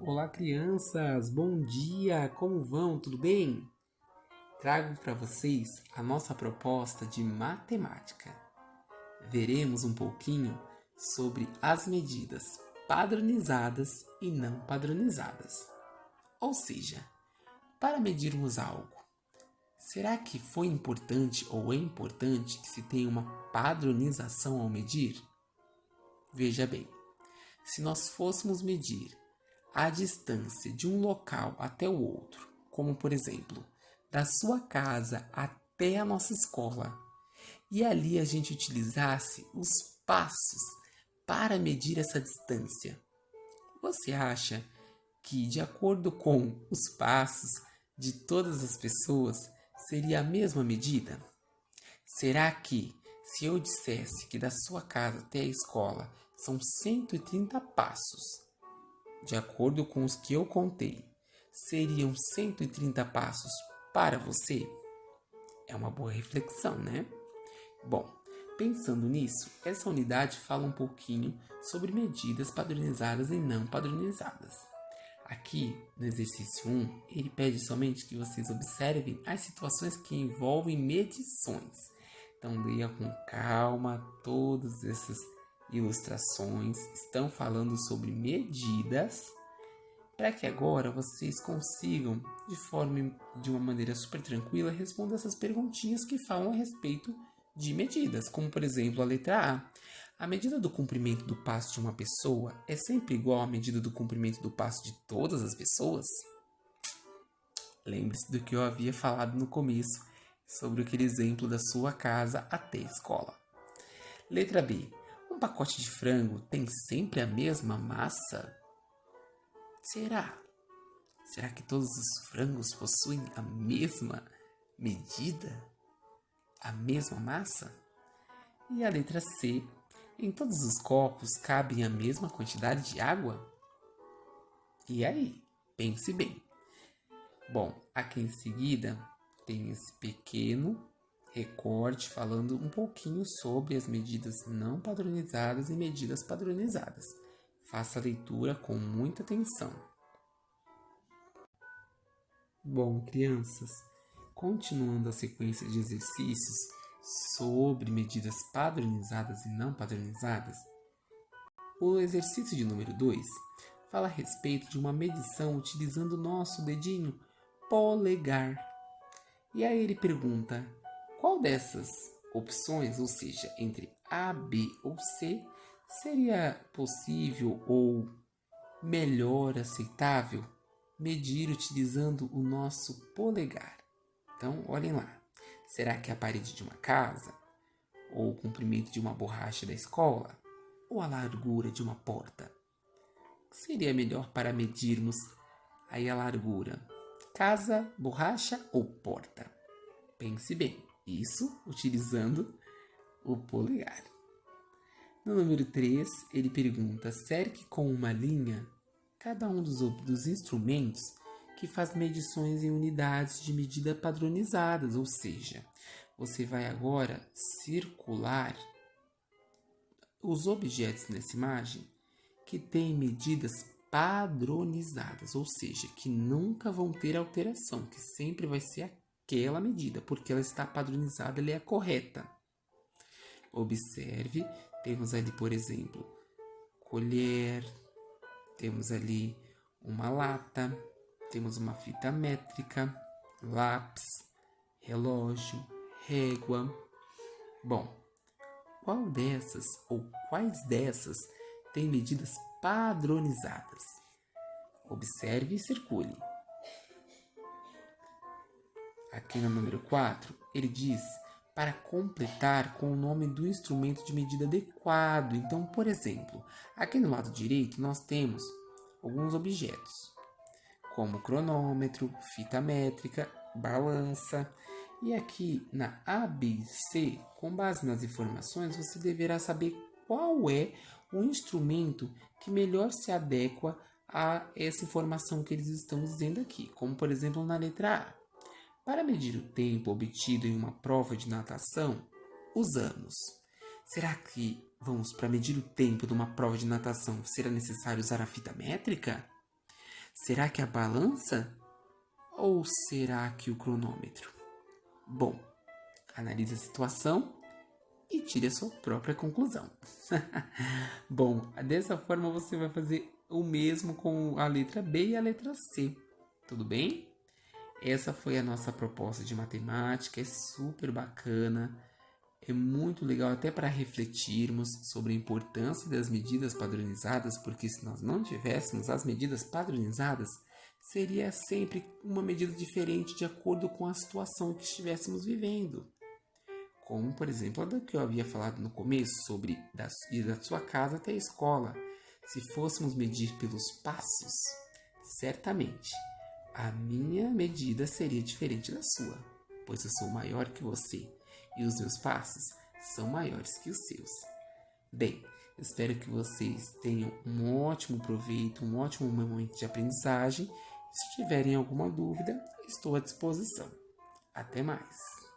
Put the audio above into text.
Olá, crianças! Bom dia! Como vão? Tudo bem? Trago para vocês a nossa proposta de matemática. Veremos um pouquinho sobre as medidas padronizadas e não padronizadas. Ou seja, para medirmos algo, será que foi importante ou é importante que se tenha uma padronização ao medir? Veja bem, se nós fôssemos medir a distância de um local até o outro, como por exemplo, da sua casa até a nossa escola, e ali a gente utilizasse os passos para medir essa distância, você acha que, de acordo com os passos de todas as pessoas, seria a mesma medida? Será que, se eu dissesse que da sua casa até a escola são 130 passos, de acordo com os que eu contei, seriam 130 passos para você? É uma boa reflexão, né? Bom, pensando nisso, essa unidade fala um pouquinho sobre medidas padronizadas e não padronizadas. Aqui, no exercício 1, ele pede somente que vocês observem as situações que envolvem medições. Então, leia com calma, todas essas ilustrações estão falando sobre medidas, para que agora vocês consigam, de uma maneira super tranquila, responder essas perguntinhas que falam a respeito de medidas, como por exemplo a letra A. A medida do comprimento do passo de uma pessoa é sempre igual à medida do comprimento do passo de todas as pessoas? Lembre-se do que eu havia falado no começo sobre aquele exemplo da sua casa até a escola. Letra B. Um pacote de frango tem sempre a mesma massa? Será? Será que todos os frangos possuem a mesma medida? A mesma massa? E a letra C. Em todos os copos cabem a mesma quantidade de água? E aí? Pense bem. Bom, aqui em seguida tem esse pequeno recorte falando um pouquinho sobre as medidas não padronizadas e medidas padronizadas. Faça a leitura com muita atenção. Bom, crianças, continuando a sequência de exercícios sobre medidas padronizadas e não padronizadas, o exercício de número 2 fala a respeito de uma medição utilizando o nosso dedinho polegar. E aí ele pergunta qual dessas opções, ou seja, entre A, B ou C, seria possível ou melhor aceitável medir utilizando o nosso polegar. Então, olhem lá. Será que é a parede de uma casa? Ou o comprimento de uma borracha da escola? Ou a largura de uma porta? O que seria melhor para medirmos aí a largura? Casa, borracha ou porta? Pense bem. Isso utilizando o polegar. No número 3, ele pergunta: cerque com uma linha cada um dos instrumentos que faz medições em unidades de medida padronizadas, ou seja, você vai agora circular os objetos nessa imagem que têm medidas padronizadas, ou seja, que nunca vão ter alteração, que sempre vai ser aquela medida, porque ela está padronizada, ela é a correta. Observe, temos ali, por exemplo, colher, temos ali uma lata, temos uma fita métrica, lápis, relógio, régua. Bom, qual dessas ou quais dessas tem medidas padronizadas? Observe e circule. Aqui no número 4, ele diz para completar com o nome do instrumento de medida adequado. Então, por exemplo, aqui no lado direito nós temos alguns objetos, como cronômetro, fita métrica, balança. E aqui na ABC, com base nas informações, você deverá saber qual é o instrumento que melhor se adequa a essa informação que eles estão dizendo aqui, como por exemplo na letra A. Para medir o tempo obtido em uma prova de natação, usamos. Será que para medir o tempo de uma prova de natação será necessário usar a fita métrica? Será que a balança ou será que o cronômetro? Bom, analise a situação e tire a sua própria conclusão. Bom, dessa forma você vai fazer o mesmo com a letra B e a letra C, tudo bem? Essa foi a nossa proposta de matemática, é super bacana, é muito legal até para refletirmos sobre a importância das medidas padronizadas, porque se nós não tivéssemos as medidas padronizadas, seria sempre uma medida diferente de acordo com a situação que estivéssemos vivendo. Como, por exemplo, a do que eu havia falado no começo, sobre ir da sua casa até a escola. Se fôssemos medir pelos passos, certamente a minha medida seria diferente da sua, pois eu sou maior que você e os meus passos são maiores que os seus. Bem, espero que vocês tenham um ótimo proveito, um ótimo momento de aprendizagem. Se tiverem alguma dúvida, estou à disposição. Até mais!